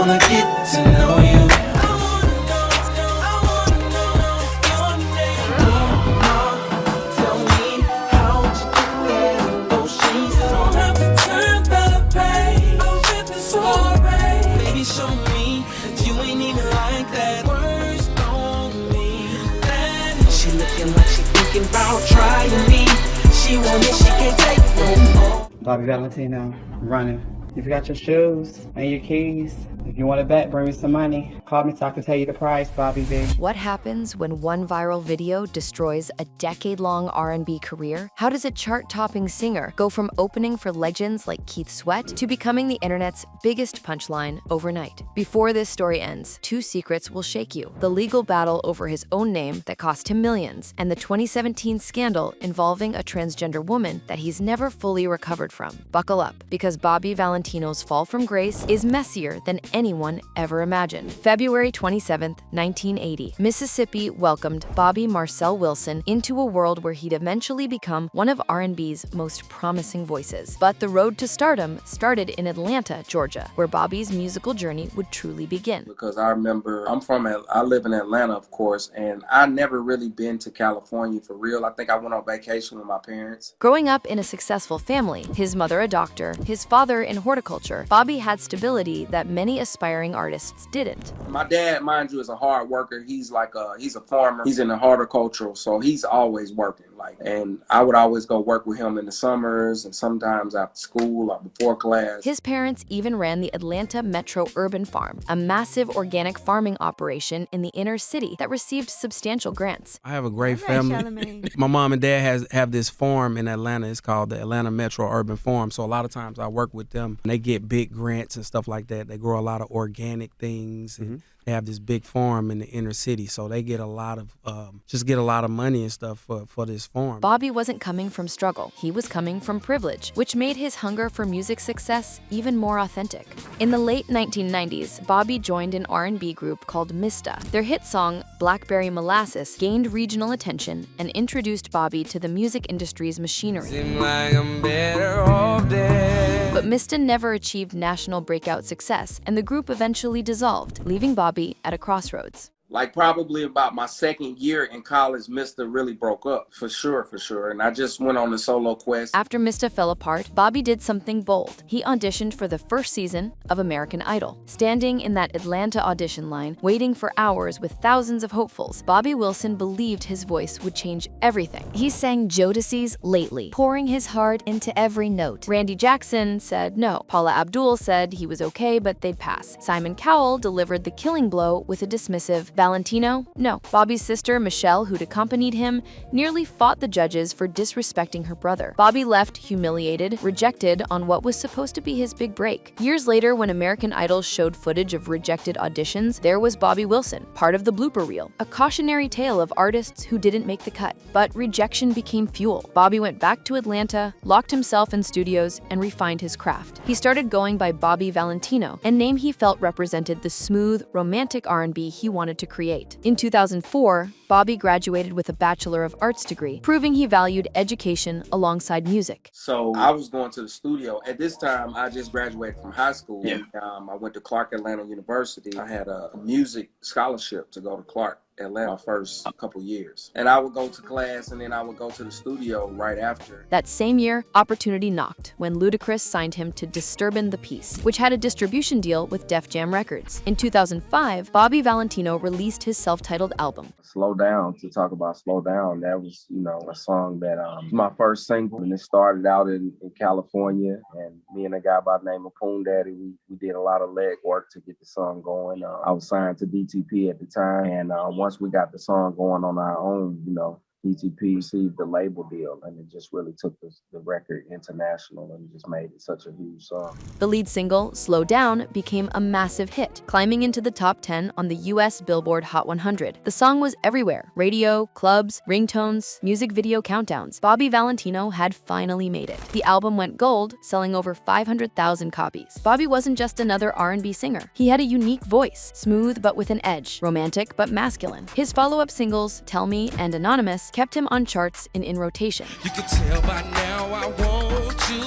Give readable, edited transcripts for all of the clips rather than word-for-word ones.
wanna get to know you. Tell me how'd you get that emotion? You don't have to turn better, babe. I'll rip this alright. Baby, show me that you ain't even like that. Words don't mean that. She looking like she thinking about trying me. She want it, she can't take no more. Bobby Valentino, running. You forgot your shoes and your keys. If you want it back, bring me some money. Call me so I can tell you the price, Bobby B. What happens when one viral video destroys a decade-long R&B career? How does a chart-topping singer go from opening for legends like Keith Sweat to becoming the internet's biggest punchline overnight? Before this story ends, two secrets will shake you: the legal battle over his own name that cost him millions, and the 2017 scandal involving a transgender woman that he's never fully recovered from. Buckle up, because Bobby Valentino's fall from grace is messier than anyone ever imagined. February 27, 1980, Mississippi welcomed Bobby Marcel Wilson into a world where he'd eventually become one of R&B's most promising voices. But the road to stardom started in Atlanta, Georgia, where Bobby's musical journey would truly begin. Because I remember, I live in Atlanta, of course, and I never really been to California for real. I think I went on vacation with my parents. Growing up in a successful family, his mother a doctor, his father in horticulture, Bobby had stability that many aspiring artists didn't. My dad, mind you, is a hard worker. He's a farmer. He's in the horticultural, so he's always working. And I would always go work with him in the summers and sometimes after school or before class. His parents even ran the Atlanta Metro Urban Farm, a massive organic farming operation in the inner city that received substantial grants. I have a great family. My mom and dad have this farm in Atlanta. It's called the Atlanta Metro Urban Farm. So a lot of times I work with them and they get big grants and stuff like that. They grow a lot of organic things. And they have this big farm in the inner city, so they get a lot of money and stuff for this farm. Bobby wasn't coming from struggle. He was coming from privilege, which made his hunger for music success even more authentic. In the late 1990s, Bobby joined an R&B group called Mista. Their hit song, Blackberry Molasses, gained regional attention and introduced Bobby to the music industry's machinery. Seem like I'm better off dead. But Mista never achieved national breakout success, and the group eventually dissolved, leaving Bobby at a crossroads. Probably about my second year in college, Mista really broke up, for sure. And I just went on a solo quest. After Mista fell apart, Bobby did something bold. He auditioned for the first season of American Idol. Standing in that Atlanta audition line, waiting for hours with thousands of hopefuls, Bobby Wilson believed his voice would change everything. He sang Jodeci's Lately, pouring his heart into every note. Randy Jackson said no. Paula Abdul said he was okay, but they'd pass. Simon Cowell delivered the killing blow with a dismissive Valentino? No. Bobby's sister, Michelle, who'd accompanied him, nearly fought the judges for disrespecting her brother. Bobby left humiliated, rejected on what was supposed to be his big break. Years later, when American Idol showed footage of rejected auditions, there was Bobby Wilson, part of the blooper reel, a cautionary tale of artists who didn't make the cut. But rejection became fuel. Bobby went back to Atlanta, locked himself in studios, and refined his craft. He started going by Bobby Valentino, a name he felt represented the smooth, romantic R&B he wanted to create. In 2004, Bobby graduated with a Bachelor of Arts degree, proving he valued education alongside music. So I was going to the studio. At this time, I just graduated from high school. Yeah. I went to Clark Atlanta University. I had a music scholarship to go to Clark Atlanta first couple years. And I would go to class and then I would go to the studio right after. That same year, opportunity knocked when Ludacris signed him to Disturbin' the Peace, which had a distribution deal with Def Jam Records. In 2005, Bobby Valentino released his self-titled album. Slow Down, to talk about Slow Down, that was, a song that my first single, and it started out in California, and me and a guy by the name of Poon Daddy, we did a lot of leg work to get the song going. I was signed to DTP at the time, and once we got the song going on our own, DTP received the label deal, and it just really took the record international and just made it such a huge song. The lead single, Slow Down, became a massive hit, climbing into the top 10 on the US Billboard Hot 100. The song was everywhere: radio, clubs, ringtones, music video countdowns. Bobby Valentino had finally made it. The album went gold, selling over 500,000 copies. Bobby wasn't just another R&B singer. He had a unique voice, smooth but with an edge, romantic but masculine. His follow-up singles, Tell Me and Anonymous, kept him on charts and in rotation. You can tell by now I want you,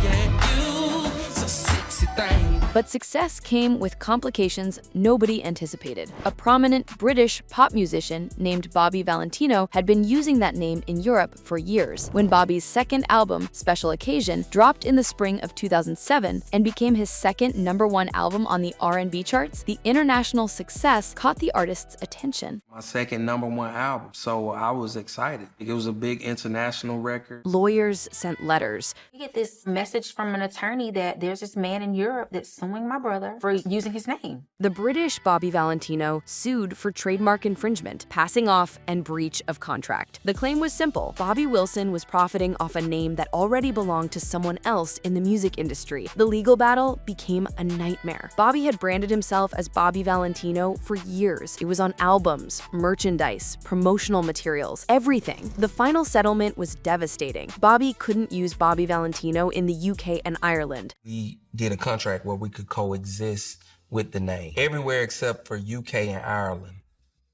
yeah, you, so sexy thing. But success came with complications nobody anticipated. A prominent British pop musician named Bobby Valentino had been using that name in Europe for years. When Bobby's second album, Special Occasion, dropped in the spring of 2007 and became his second #1 album on the R&B charts, the international success caught the artist's attention. My second #1 album, so I was excited. It was a big international record. Lawyers sent letters. We get this message from an attorney that there's this man in Europe that's suing my brother for using his name. The British Bobby Valentino sued for trademark infringement, passing off, and breach of contract. The claim was simple. Bobby Wilson was profiting off a name that already belonged to someone else in the music industry. The legal battle became a nightmare. Bobby had branded himself as Bobby Valentino for years. It was on albums, merchandise, promotional materials, everything. The final settlement was devastating. Bobby couldn't use Bobby Valentino in the UK and Ireland. We did a contract where we could coexist with the name everywhere except for UK and Ireland.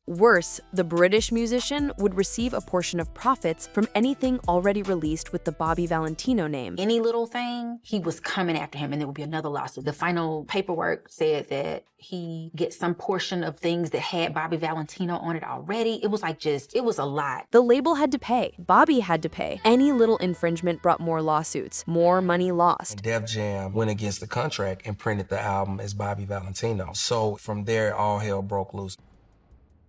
Worse, the British musician would receive a portion of profits from anything already released with the Bobby Valentino name. Any little thing, he was coming after him and there would be another lawsuit. The final paperwork said that he gets some portion of things that had Bobby Valentino on it already. It was it was a lot. The label had to pay. Bobby had to pay. Any little infringement brought more lawsuits, more money lost. And Def Jam went against the contract and printed the album as Bobby Valentino. So from there, all hell broke loose.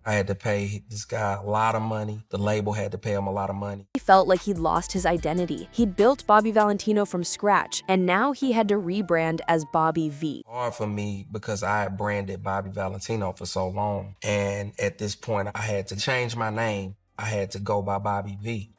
I had to pay this guy a lot of money. The label had to pay him a lot of money. He felt like he'd lost his identity. He'd built Bobby Valentino from scratch, and now he had to rebrand as Bobby V. Hard for me because I had branded Bobby Valentino for so long. And at this point, I had to change my name. I had to go by Bobby V.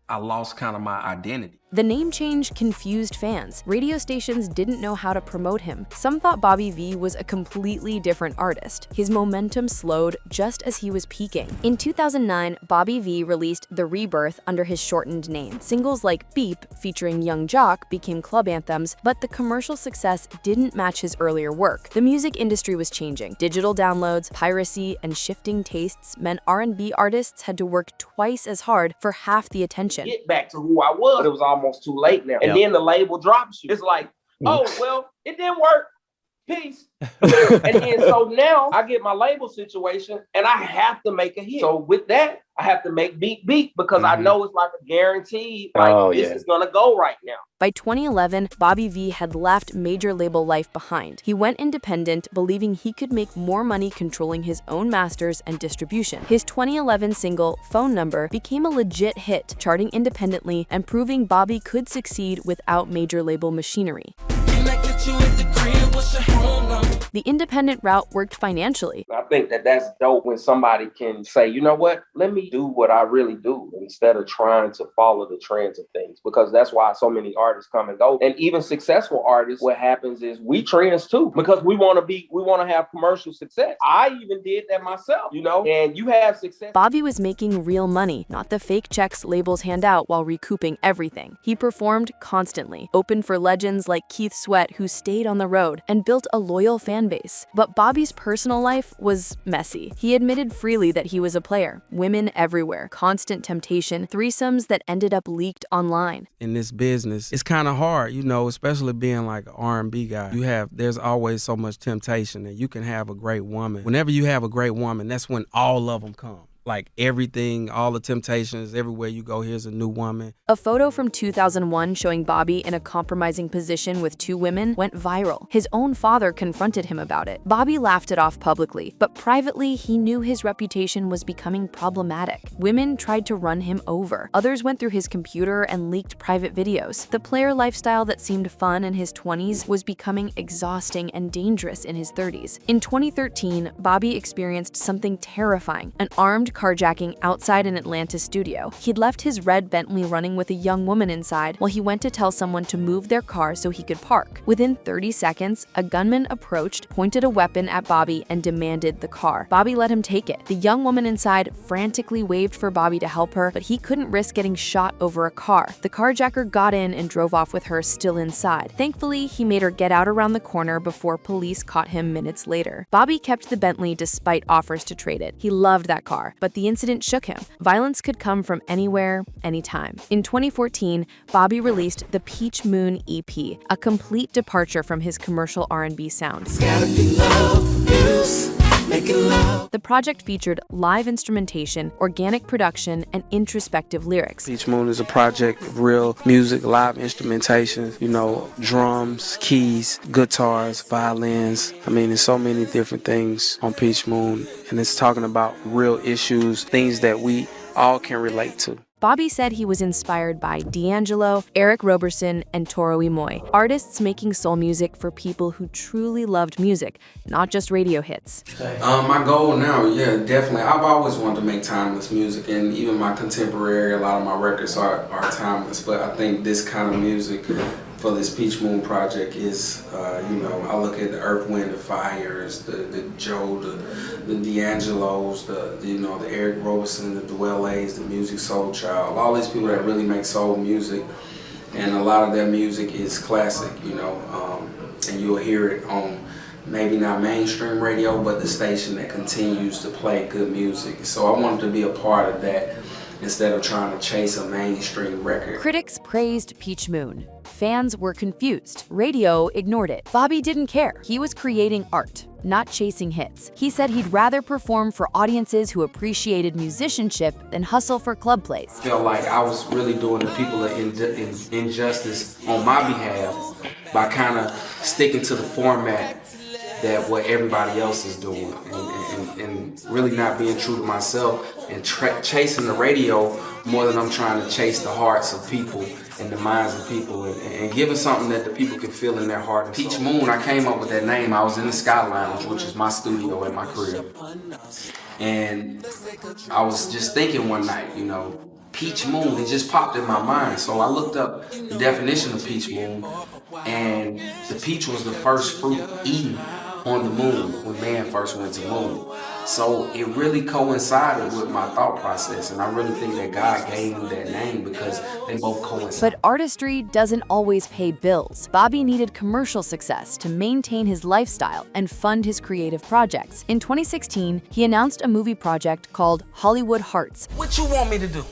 I lost kind of my identity. The name change confused fans. Radio stations didn't know how to promote him. Some thought Bobby V was a completely different artist. His momentum slowed just as he was peaking. In 2009, Bobby V released The Rebirth under his shortened name. Singles like Beep, featuring Young Jock, became club anthems, but the commercial success didn't match his earlier work. The music industry was changing. Digital downloads, piracy, and shifting tastes meant R&B artists had to work twice as hard for half the attention. Get back to who I was. But it was almost too late now. And then the label drops you. It's like, oh, well, it didn't work. Peace. And then so now I get my label situation and I have to make a hit. So with that, I have to make beat because I know it's like a guaranteed, this is gonna go right now. By 2011, Bobby V had left major label life behind. He went independent, believing he could make more money controlling his own masters and distribution. His 2011 single, Phone Number, became a legit hit, charting independently and proving Bobby could succeed without major label machinery. The independent route worked financially. I think that's dope when somebody can say, you know what, let me do what I really do instead of trying to follow the trends of things, because that's why so many artists come and go. And even successful artists, what happens is we trends too, because we want to have commercial success. I even did that myself, and you have success. Bobby was making real money, not the fake checks labels hand out while recouping everything. He performed constantly, opened for legends like Keith Sweat, who stayed on the road, and built a loyal fan base. But Bobby's personal life was messy. He admitted freely that he was a player. Women everywhere, constant temptation, threesomes that ended up leaked online. In this business, it's kind of hard, especially being like an R&B guy. There's always so much temptation, and you can have a great woman. Whenever you have a great woman, that's when all of them come. Like everything, all the temptations, everywhere you go, here's a new woman. A photo from 2001 showing Bobby in a compromising position with 2 women went viral. His own father confronted him about it. Bobby laughed it off publicly, but privately, he knew his reputation was becoming problematic. Women tried to run him over. Others went through his computer and leaked private videos. The player lifestyle that seemed fun in his 20s was becoming exhausting and dangerous in his 30s. In 2013, Bobby experienced something terrifying, an armed carjacking outside an Atlanta studio. He'd left his red Bentley running with a young woman inside while he went to tell someone to move their car so he could park. Within 30 seconds, a gunman approached, pointed a weapon at Bobby, and demanded the car. Bobby let him take it. The young woman inside frantically waved for Bobby to help her, but he couldn't risk getting shot over a car. The carjacker got in and drove off with her still inside. Thankfully, he made her get out around the corner before police caught him minutes later. Bobby kept the Bentley despite offers to trade it. He loved that car, but the incident shook him. Violence could come from anywhere, anytime. In 2014, Bobby released the Peach Moon EP, a complete departure from his commercial R&B sound. Gotta be love, abuse, making love. The project featured live instrumentation, organic production, and introspective lyrics. Peach Moon is a project of real music, live instrumentation, drums, keys, guitars, violins. There's so many different things on Peach Moon, and it's talking about real issues, things that we all can relate to. Bobby said he was inspired by D'Angelo, Eric Roberson, and Toro y Moi, artists making soul music for people who truly loved music, not just radio hits. My goal now, definitely. I've always wanted to make timeless music, and even my contemporary, a lot of my records are timeless, but I think this kind of music for this Peach Moon project is, I look at the Earth, Wind, the Fires, the Joe, the D'Angelos, the Eric Roberson, the Dwellers, the Music Soul Child, all these people that really make soul music, and a lot of their music is classic, and you'll hear it on maybe not mainstream radio, but the station that continues to play good music. So I wanted to be a part of that instead of trying to chase a mainstream record. Critics praised Peach Moon. Fans were confused. Radio ignored it. Bobby didn't care. He was creating art, not chasing hits. He said he'd rather perform for audiences who appreciated musicianship than hustle for club plays. I felt like I was really doing the people an injustice on my behalf by kind of sticking to the format that what everybody else is doing, and really not being true to myself and chasing the radio more than I'm trying to chase the hearts of people and the minds of people, and giving something that the people can feel in their heart. Peach Moon, I came up with that name. I was in the Sky Lounge, which is my studio at my crib, and I was just thinking one night, Peach Moon, it just popped in my mind. So I looked up the definition of Peach Moon, and the peach was the first fruit eaten on the moon when man first went to the moon. So it really coincided with my thought process, and I really think that God gave me that name because they both coincide. But artistry doesn't always pay bills. Bobby needed commercial success to maintain his lifestyle and fund his creative projects. In 2016, he announced a movie project called Hollywood Hearts. What you want me to do?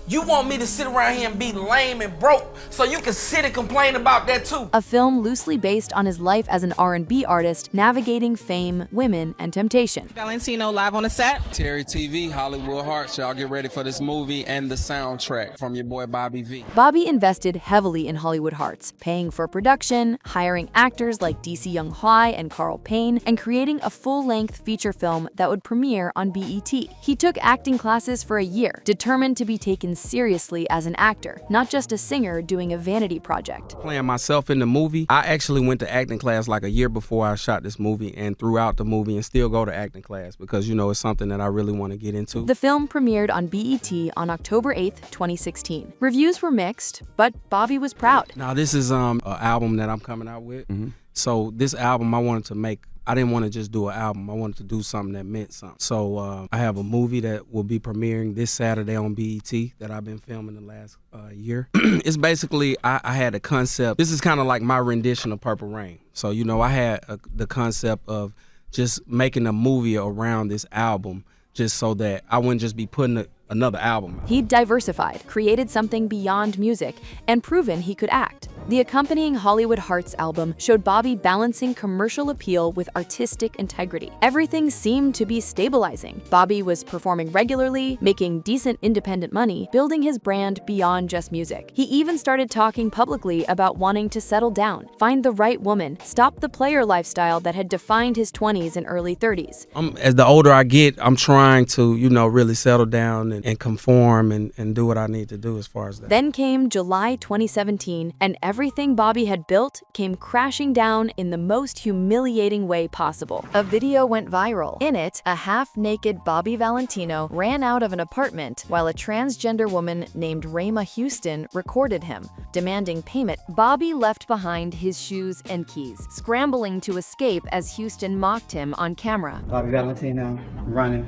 You want me to sit around here and be lame and broke so you can sit and complain about that too? A film loosely based on his life as an R&B artist navigating fame, women, and temptation. Valentino live on the set. Terry TV, Hollywood Hearts. Y'all get ready for this movie and the soundtrack from your boy Bobby V. Bobby invested heavily in Hollywood Hearts, paying for production, hiring actors like DC Young Hwai and Carl Payne, and creating a full-length feature film that would premiere on BET. He took acting classes for a year, determined to be taken seriously as an actor, not just a singer doing a vanity project. Playing myself in the movie, I actually went to acting class like a year before I shot this movie, and throughout the movie, and still go to acting class because, it's something that I really want to get into. The film premiered on BET on October 8th, 2016. Reviews were mixed, but Bobby was proud. Now, this is an album that I'm coming out with. So this album I didn't want to just do an album. I wanted to do something that meant something. So I have a movie that will be premiering this Saturday on BET that I've been filming the last year. It's basically, I had a concept. This is kind of like my rendition of Purple Rain. So, I had the concept of just making a movie around this album just so that I wouldn't just be putting another album out. He'd diversified, created something beyond music, and proven he could act. The accompanying Hollywood Hearts album showed Bobby balancing commercial appeal with artistic integrity. Everything seemed to be stabilizing. Bobby was performing regularly, making decent independent money, building his brand beyond just music. He even started talking publicly about wanting to settle down, find the right woman, stop the player lifestyle that had defined his 20s and early 30s. As the older I get, I'm trying to, really settle down and conform and do what I need to do as far as that. Then came July 2017, and everything Bobby had built came crashing down in the most humiliating way possible. A video went viral. In it, a half-naked Bobby Valentino ran out of an apartment while a transgender woman named Rayma Houston recorded him. Demanding payment, Bobby left behind his shoes and keys, scrambling to escape as Houston mocked him on camera. Bobby Valentino, running.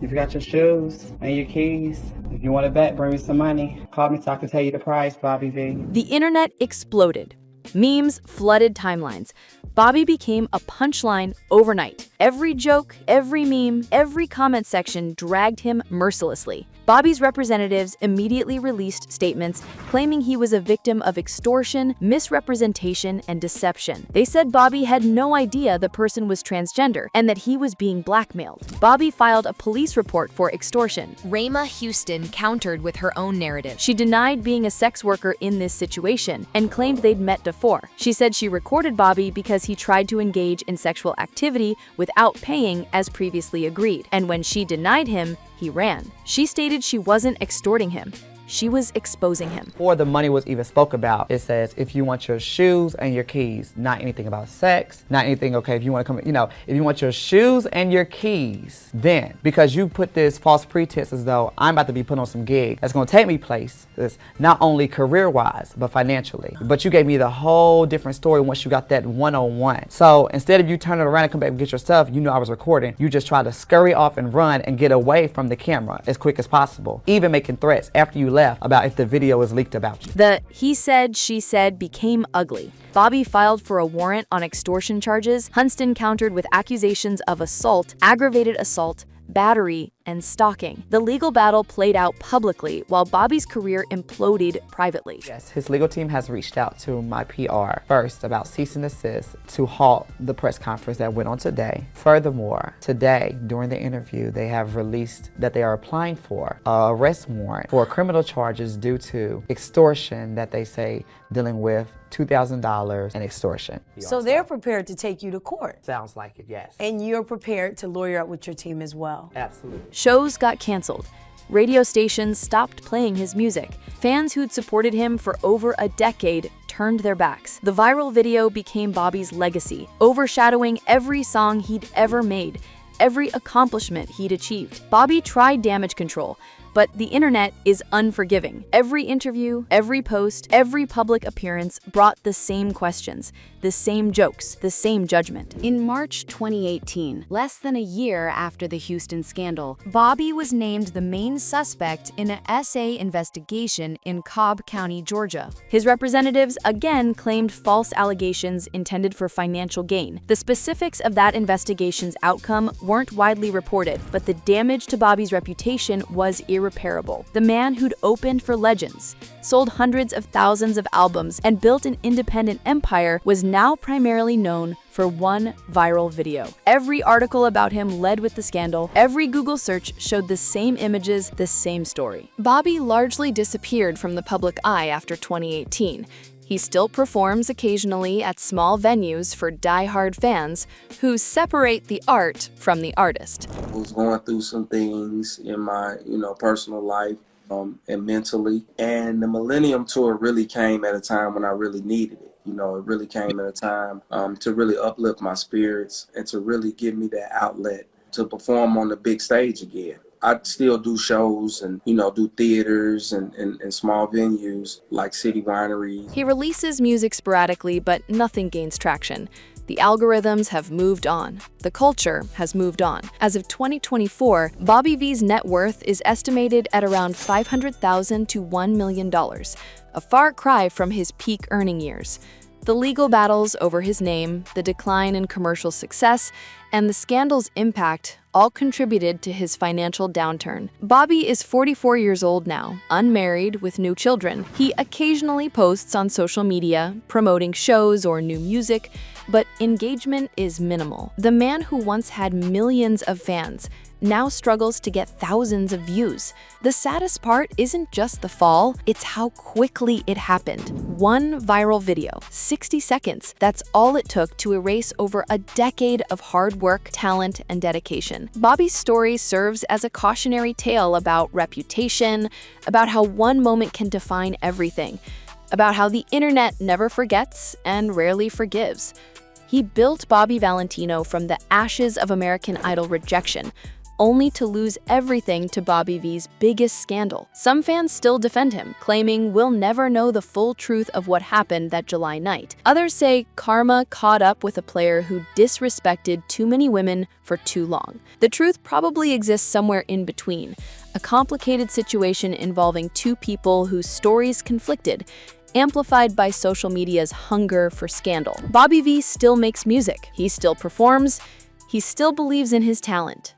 You forgot your shoes and your keys. If you want it back, bring me some money. Call me so I can tell you the price, Bobby V. The internet exploded. Memes flooded timelines. Bobby became a punchline overnight. Every joke, every meme, every comment section dragged him mercilessly. Bobby's representatives immediately released statements claiming he was a victim of extortion, misrepresentation, and deception. They said Bobby had no idea the person was transgender and that he was being blackmailed. Bobby filed a police report for extortion. Rayma Houston countered with her own narrative. She denied being a sex worker in this situation and claimed they'd met before. She said she recorded Bobby because he tried to engage in sexual activity without paying as previously agreed, and when she denied him, he ran. She stated she wasn't extorting him. She was exposing him. Before the money was even spoke about, it says if you want your shoes and your keys, not anything about sex, not anything, okay, if you want to come, if you want your shoes and your keys, then, because you put this false pretense as though I'm about to be put on some gig that's going to take me places, not only career-wise, but financially. But you gave me the whole different story once you got that one-on-one. So instead of you turning around and come back and get your stuff, I was recording, you just tried to scurry off and run and get away from the camera as quick as possible, even making threats after you left about if the video is leaked about you. The he said, she said became ugly. Bobby filed for a warrant on extortion charges. Hunston countered with accusations of assault, aggravated assault, battery, and stalking. The legal battle played out publicly while Bobby's career imploded privately. Yes, his legal team has reached out to my PR first about cease and desist to halt the press conference that went on today. Furthermore, today during the interview, they have released that they are applying for an arrest warrant for criminal charges due to extortion that they say dealing with $2,000 and extortion. So they're prepared to take you to court. Sounds like it, yes. And you're prepared to lawyer up with your team as well. Absolutely. Shows got canceled. Radio stations stopped playing his music. Fans who'd supported him for over a decade turned their backs. The viral video became Bobby's legacy, overshadowing every song he'd ever made, every accomplishment he'd achieved. Bobby tried damage control, but the internet is unforgiving. Every interview, every post, every public appearance brought the same questions, the same jokes, the same judgment. In March 2018, less than a year after the Houston scandal, Bobby was named the main suspect in an SA investigation in Cobb County, Georgia. His representatives again claimed false allegations intended for financial gain. The specifics of that investigation's outcome weren't widely reported, but the damage to Bobby's reputation was irreparable. The man who'd opened for legends, sold hundreds of thousands of albums, and built an independent empire was now primarily known for one viral video. Every article about him led with the scandal. Every Google search showed the same images, the same story. Bobby largely disappeared from the public eye after 2018. He still performs occasionally at small venues for die-hard fans who separate the art from the artist. I was going through some things in my, personal life and mentally. And the Millennium Tour really came at a time when I really needed it. It really came at a time to really uplift my spirits and to really give me that outlet to perform on the big stage again. I still do shows and, do theaters and small venues like city wineries. He releases music sporadically, but nothing gains traction. The algorithms have moved on. The culture has moved on. As of 2024, Bobby V's net worth is estimated at around $500,000 to $1 million, a far cry from his peak earning years. The legal battles over his name, the decline in commercial success, and the scandal's impact all contributed to his financial downturn. Bobby is 44 years old now, unmarried with no children. He occasionally posts on social media, promoting shows or new music, but engagement is minimal. The man who once had millions of fans now struggles to get thousands of views. The saddest part isn't just the fall, it's how quickly it happened. One viral video, 60 seconds, that's all it took to erase over a decade of hard work, talent, and dedication. Bobby's story serves as a cautionary tale about reputation, about how one moment can define everything, about how the internet never forgets and rarely forgives. He built Bobby Valentino from the ashes of American Idol rejection, only to lose everything to Bobby V's biggest scandal. Some fans still defend him, claiming we'll never know the full truth of what happened that July night. Others say karma caught up with a player who disrespected too many women for too long. The truth probably exists somewhere in between, a complicated situation involving two people whose stories conflicted, amplified by social media's hunger for scandal. Bobby V still makes music, he still performs, he still believes in his talent.